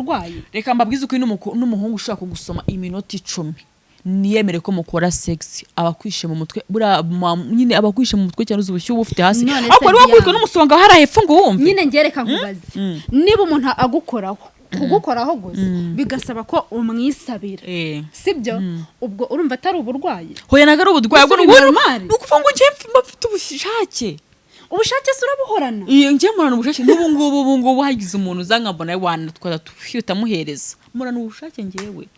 urwaye. Reka mbabwize uko n'umuhungu ushaka kugusoma iminota 10 niyemere ko mukora sex abakwishe mu mutwe nyine abakwishe mu mutwe cyane uzubushyuhe ufite hasi ako ari wakubitwa n'umusonga hari ahepfo ngo wumve nyine ngereka nkubaze niba umuntu agukoraho kugukoraho gusa bigasaba ko umwisabira sibyo ubwo urumva atari uburwayi hoya nagara ubudwayi bwo nukuvuga ngo ngiye mfite ubushake se urabuhorana ngiye murana ubushake n'ubu ngubu hagize umuntu uzangabona wana twata muhereza murana ubushake ngewe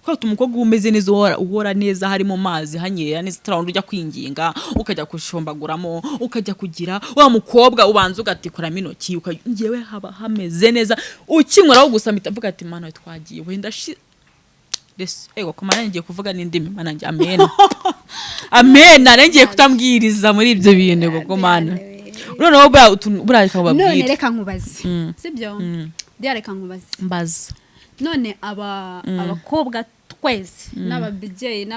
ko umukobwa umeze neza uhora neza hari mu mazi hanyera neza tarawundi ujya kwinginga ukajya kushombaguramo ukajya kugira wa mukobwa ubanza ugatikora minoki ngewe haba hameze neza ukinkoraho gusa mitavuga ati mana twagiye wenda ego komana ngiye kuvuga n'indimi mana ngiye amen narengiye kutambwiriza muri ibyo bintu gogo mana noneho burareka babwira none reka nkubaze sibyo reka nkubaze mbaza none abakobwa twese n'ababyeyi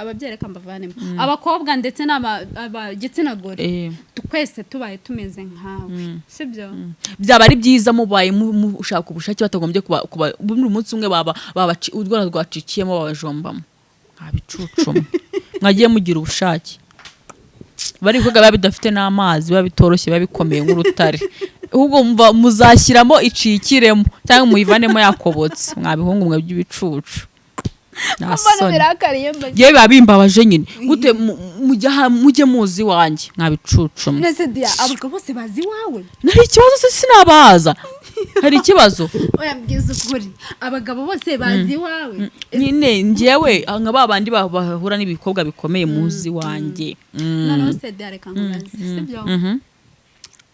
ababyereka mbavanemo abakobwa ndetse n'abagitsina gore twese tubaye tumeze nkawe sibyo byaba ari byiza mubaye ushaka ubushake batagombye buri munsi umwe urwara rwacikiyemo babajombamo nkabicucuma mwagiye mugira ubushake bari koga babidafite n'amazi babitoroshye babikomeye nk'urutare ahubwo muzashyiramo icikiremo cyangwa muyivanemo yakobotse mwabihungu mwe by'ibicucu nasone yewe babimbabaje nyine gute mujye muzi wanjye mwabicucu nese dia abagabo bose bazi wawe nari ikibazo se sinabaza hari ikibazo oya mbwiza ukuri abagabo bose bazi wawe nyine ngewe nka babandi bahura n'ibikobwa bikomeye muzi wanjye none se dia reka nkubaze sibyo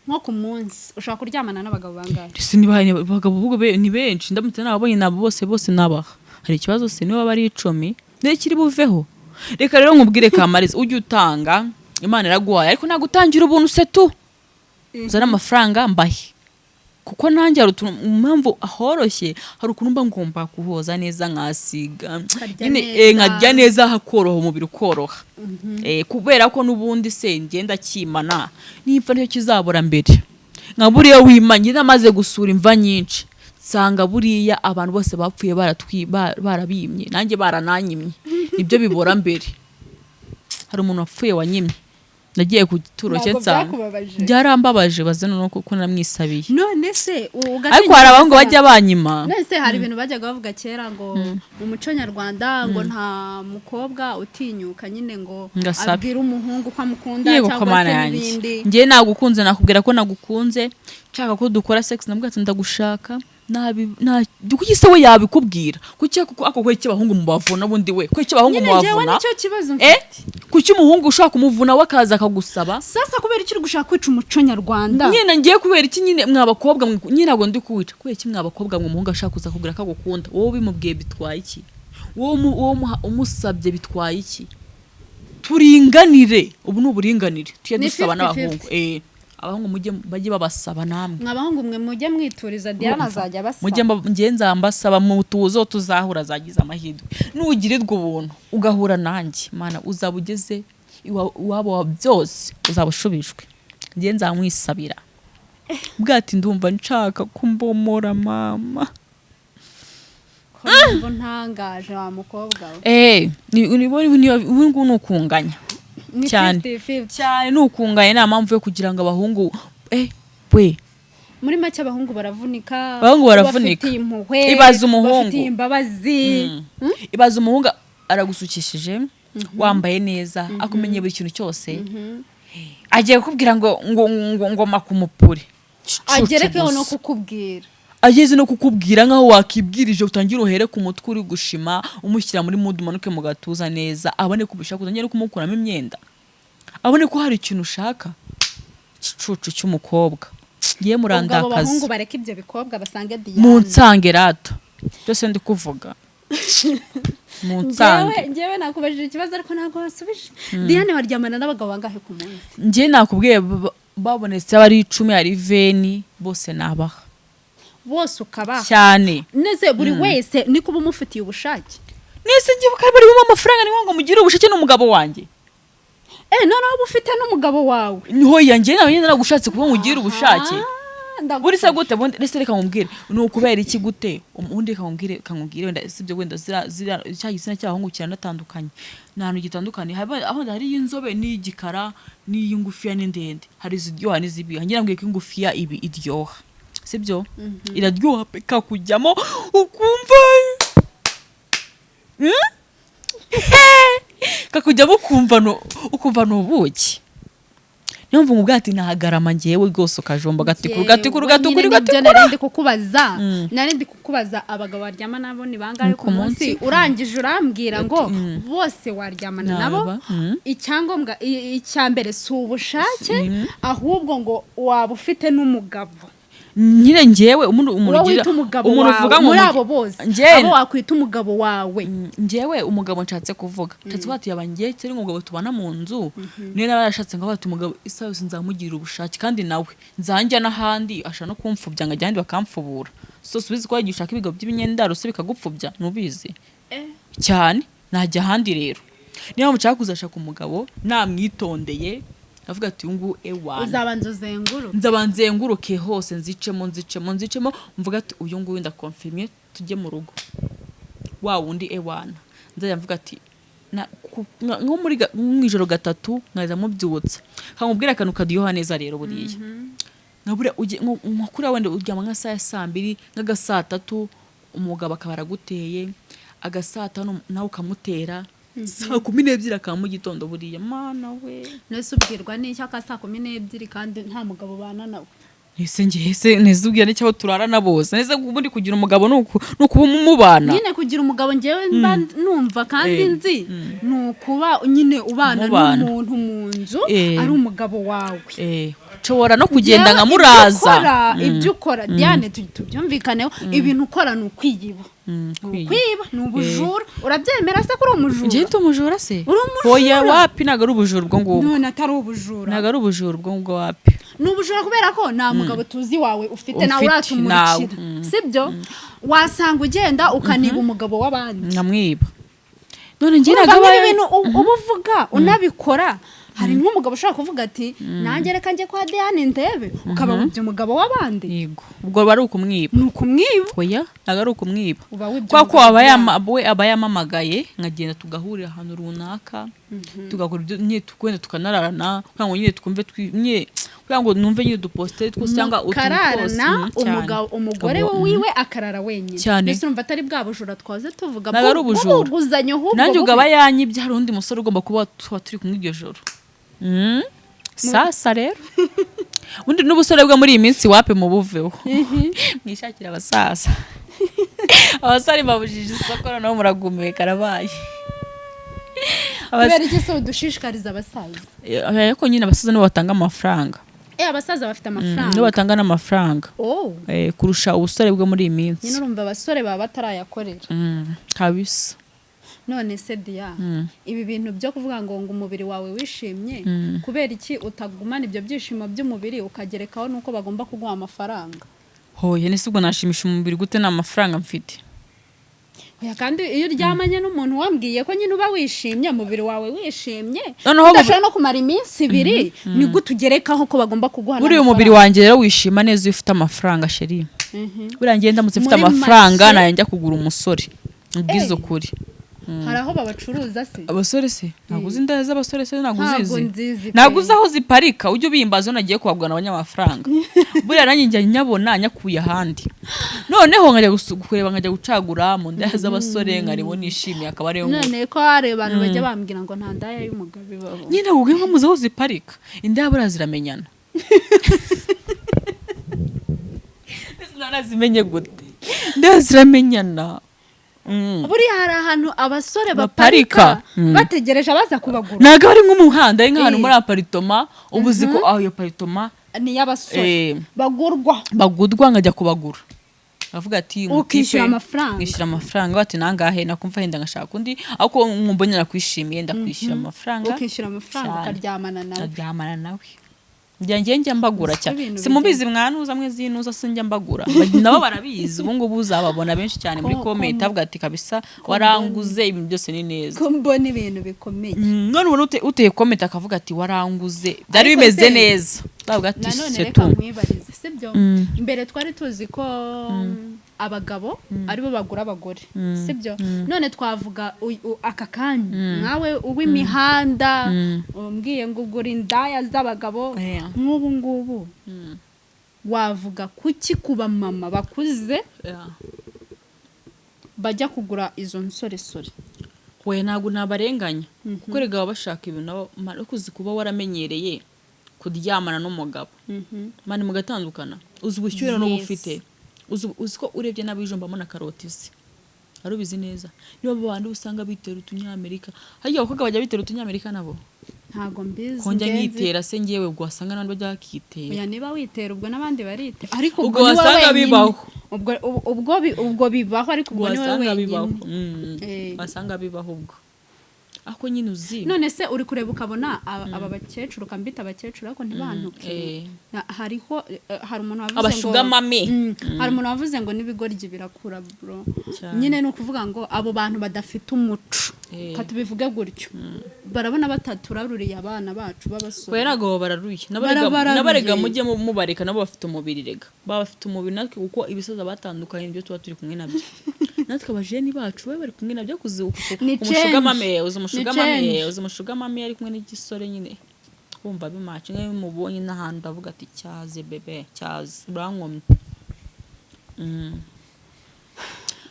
nko ku munsi ushaka kuryamana n'abagabo bangahe sinibahanye abagabo ni benshi ndamutse nababonye nabo bose nabaha hari ikibazo se niba bari 10 nekiri buveho reka rero nkubwire Kamariza ujye utanga Imana iraguhaye ariko nagutangira ubuntu se tu zana amafaranga mbahe kuko nanjye hari impamvu ahoroshye hari ukuntu mba ngomba kuhoza neza nkasiga nyine nkajya neza hakoroha umubiri ukoroha kubera ko nubundi se ngenda kimana nimfa nicyo kizabura mbere nkaburiye wimanye namaze gusura imva nyinshi sanga buriya abantu bose bapfuye barabimye nanjye barananyimye nibyo bibora mbere hari umuntu wapfuye wanyimye nagiye ku gituro cye nsanga byarambabaje bazana no kuko namwisabiye none se ariko hari abahungu bajya banyima none se hari ibintu bajyaga bavuga kera ngo mu muco nyarwanda ngo nta mukobwa utinyuka nyine ngo abwira umuhungu ko amukunda cyangwa se n'ibindi ngiye nagukunze nakubwira ko nagukunze nshaka ko dukora sex nabwo ati ndagushaka kuki se we yabikubwira kuki ako kwe cy'abahungu mu bavuna bundi we kwe cy'abahungu mu bavuna kuki umuhungu ushaka kumuvuna wakaza akagusaba sasa kubera iki gushaka kwica umuco nyarwanda nyine ngiye kubera iki nyine mwabakobwa nyine ntago ndi kuwica kubera iki mwabakobwa mwe umuhungu ashaka kuza kubwira ko agukunda wowe bimubwiye bitwaye iki wowe umusabye bitwaye iki turinganire ubu n'uburinganire tuye dusaba n'abahungu abahungu bajye babasaba namwe mwabahungu mwe mujye mwituriza Diana azajya basaba mujye ngenza mbasaba mu tuzo tuzahura zagiza amahirwe nugirirwa ubuntu ugahura nanjye mana uzabugeze iwabo wa byose uzabushubijwe ngenza mwisabira bwati ndumva nshaka kumbomora mama ko ntangaje wa mukobwa ubu nukunganya cyane nukunganye nta mpamvu yo kugira ngo abahungu we muri make abahungu baravunika ibaza umuhungu bafite imbabazi ibaza umuhungu aragusukishije wambaye neza akumenye buri kintu cyose agiye kukubwira ngo makumupure agerekeho no kukubwira ageze no kukubwira nkaho wakibwirije utangira uhere ku mutwe uri gushima umushyira muri mood manuke mu gatuza neza abone ko ubishaka utangira kumukuramo imyenda abone ko hari ikintu ushaka cicucu cy'umukobwa ngiye murandakaza ubwo abahungu bareka ibyo bikobwa basange Diana mu nsange rato byose ndi kuvuga mu nsange ngewe nakubajije ikibazo ariko ntago wasubije Diana waryamana n'abagabo bangahe ku munsi ngiye nakubwiye babonetse abari 10 ari veni bose nabaha bose ukabaha cyane neze buri wese niko bumufitiye ubushake nese ngiye bukabari mu amafaranga ni ngo mugire ubushake n'umugabo wanjye noneho bufite n'umugabo wawe niho yanjye nawe nagushatse kuba mugira ubushake buri se gute bundi rese reka nkubwire ni ukubera iki gute undi kankubwire wenda sibyo wenda zira cyagitsina cy'abahungu kiranatandukanye n'ahantu gitandukanye aho hari inzobe n'igikara n'iyingufiya n'indende hari iziryoha n'izibi ngira ngo ingufiya ibi iryoha sibyo iraryoha peka kujyamo ukumva kakujyamo ukumva n'ubuki niyo mvuga ubwati nahagarama ngewe rwose ukajomba gatikuru narindi kukubaza abagabo baryama nabo ni bangahe ku munsi urangije urambwira ngo bose waryamana nabo icyangombwa icyambere si ubushake ahubwo ngo waba ufite n'umugabo nyine ngewe umuntu uvuga muri abo bose abo wakwita umugabo wawe ngewe umugabo nshatse kuvuga nshatse bati yabangiye cyari umugabo tubana mu nzu niyo narashatse ngo bati umugabo isaho sinzamugirira ubushake kandi nawe nzanjya n'ahandi asha no kumfubya ngo ajyandi bakamfubura so subize ko yagishaka ibigo by'imyendaro se bikagupfubya nubizi cyane najya ahandi rero niyo mushaka kuzashaka umugabo namwitondeye avuga ati ungu ewana nzabanzenguruke hose nzicemo mvuga ati uyu nguyu ndakonfirmye tujye mu rugo wa wundi ewana nzajya mvuga ati nko muri mwijoro gatatu nkaza mubyutsa kamubwira akantu kadyoha neza rero buriya nkabura kuri wenda uryama nka saa 2 nka saa 3 umugabo akaba araguteye agasata nawe ukamutera saa 12 ka mu gitondo buriya mana we nese ubwirwa n'icyo ka saa 12 kandi nta mugabo bana nawe nese ubwira n'icyo turara na bose nese ubundi kugira umugabo nukuba umubana nyine kugira umugabo ngewe numva kandi nzi nukuba nyine ubana n'umuntu mu nzu ari umugabo wawe nshobora no kugenda nkamuraza ibyo ukora Diane tubyumvikaneho ibintu ukora ni ukwiyiba ni ubujura urabyemera se ko uri umujura ngiye umujura se oya wapi ntago ari ubujura ubwo ngubwo none atari ubujura ntago ari ubujura ubwo ngubwo wapi ni ubujura kubera ko nta mugabo tuzi wawe ufite nawe uratumurikira sibyo wasanga ugenda ukaniba umugabo w'abandi nkamwiba none ngiye nagabaye ibintu ubuvuga unabikora hari nk'umugabo ushaka kuvuga ati nanjye reka njye kwa Diane ndebe ukaba wubye umugabo w'abandi yego ubwo bari ukumwiba ni ukumwiba oya ntago ari ukumwiba kwa aba yamamagaye nkagenda tugahurira ahantu runaka tugakora ibyo nyine tukwenda tukanararana kugira ngo nyine twumve kugira ngo numve nyine duposte twose cyangwa ukararana umugore wiwe akarara wenyine mbese urumva atari bwa bujura twaze tuvuga bw'ubuguzanyo hubwo nanjye ugaba yanyibye hari undi musore ugomba kuba turi kumwe iryo joro sasa rero undi n'ubusore bwa muri iyi minsi wape mu buveho mwishakira abasaza abasore babujije isoko noneho muragumiwe karabaye kubera iki se udushishikariza abasaza ariko nyine abasaza nibo batanga amafaranga abasaza bafite amafaranga nibo batanga n'amafaranga kurusha ubusore bwo muri iyi minsi nyine urumva abasore baba batarayakorera kabisa none se Dia ibi bintu byo kuvuga ngo umubiri wawe wishimye kubera iki utagumana ibyo byishimo by'umubiri ukagerekaho nuko bagomba kuguha amafaranga hoye nese ubwo nashimisha umubiri gute n'amafaranga mfite kandi iyo uryamanye n'umuntu wambwiye ko nyine uba wishimye umubiri wawe wishimye udashobora no kumara iminsi 2 ni gute ugerekaho ko bagomba kuguha buriya umubiri wanjye rero wishima neza iyo ufite amafaranga sheri buriya ngiye ndamutse mfite amafaranga najya kugura umusore ubwizo kuri hari aho babacuruza se abasore se naguze inda z'abasore se naguze aho ziparika ujye ubimbaza nagiye kuhagura n'abanyamafaranga buriya nanjye njya nyabona nyakuye ahandi noneho nkajya kureba nkajya gucagura mu nda z'abasore nkarimo nishimiye akaba ariyo none ko hari abantu bajya bambwira ngo nta ndaya y'umugabo babo nyine ubwo nkamuze aho ziparika inda buriya ziramenyana zimenye gute inda ziramenyana buriya hari ahantu abasore baparika bategereje abaza kubagura ntago ari nk'umuhanda ari nk'ahantu muri aparitoma ubuzi ko aho iyo aparitoma ni y'abasore bagurwa nkajya kubagura bavuga ati ukishyura amafaranga ngishyura amafaranga bati nangahe nakumva henda ngashaka undi ariko nkumbonye nakwishimiye ndakwishyura amafaranga ukishyura amafaranga ukaryamana nawe njya mbagura cyane simubizi mwanuza mwe zinuza sinjya mbagura nabo barabizi ubu ngubu uzababona benshi cyane muri comment avuga ati kabisa waranguze ibintu byose ni neza ko mbona ibintu bikomeye none ubona uteye comment akavuga ati waranguze byari bimeze neza bavuga ati c'est tout mwibarize sibyo mbere twari tuzi ko abagabo aribo bagura abagore sibyo none twavuga aka kanya nkawe uw'imihanda umbwiye ngo ugura indaya z'abagabo nk'ubu ngubu wavuga kuki kuba mama bakuze bajya kugura izo nsoresore we ntabwo nabarenganya kuko rega baba bashaka ibintu nabo kuzi kuba waramenyereye kuryamana n'umugabo mani mugatandukana uzi ubushyuhe no bufite uzi ko urebye n'abijombamo na karoti se arubizi neza niba bandi usanga bitera utunyamerika hajya abakobwa bajya bitera utunyamerika nabo ntago mbizi konjya nkitera se ngewe ubwo wasanga n'abandi bajya bakitera oya niba witera ubwo n'abandi baritera ariko ubwo wasanga bibaho ubwo bibaho ariko ubwo niwe wenyine wasanga bibaho ubwo ako nyine uzi none se uri kureba ukabona aba bakecuru kambita abakecuru ariko ntibantuke hari umuntu wavuze ngo abashugamame hari umuntu wavuze ngo n'ibigoryi birakura bro nyine no kuvuga ngo abo bantu badafite umuco katubivuge gutyo barabona bataturaruriye abana bacu babasore we nago bararuye nabarega mujye mubareka nabo bafite umubiri rega bafite umubiri natwe kuko ibisaza batandukanye ibyo tuba turi kumwe nabyo natwe abajeni bacu we bari kumwe nabyo kuzi umushugamame umushugamame ari kumwe n'igisore nyine bumva bimace nkayo mubonye n'ahandi avuga ati cyaze bebe cyaze urankomye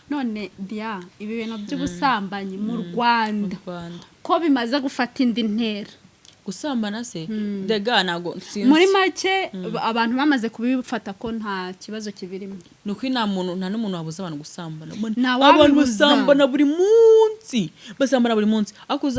none dia ibi bintu by'ubusambanyi mu Rwanda ko bimaze gufata indi ntera gusambana se dega nago sinzi muri make abantu bamaze kubifata ko nta kibazo kibirimo nuko nta n'umuntu wabuza abantu gusambana abantu basambana buri munsi ako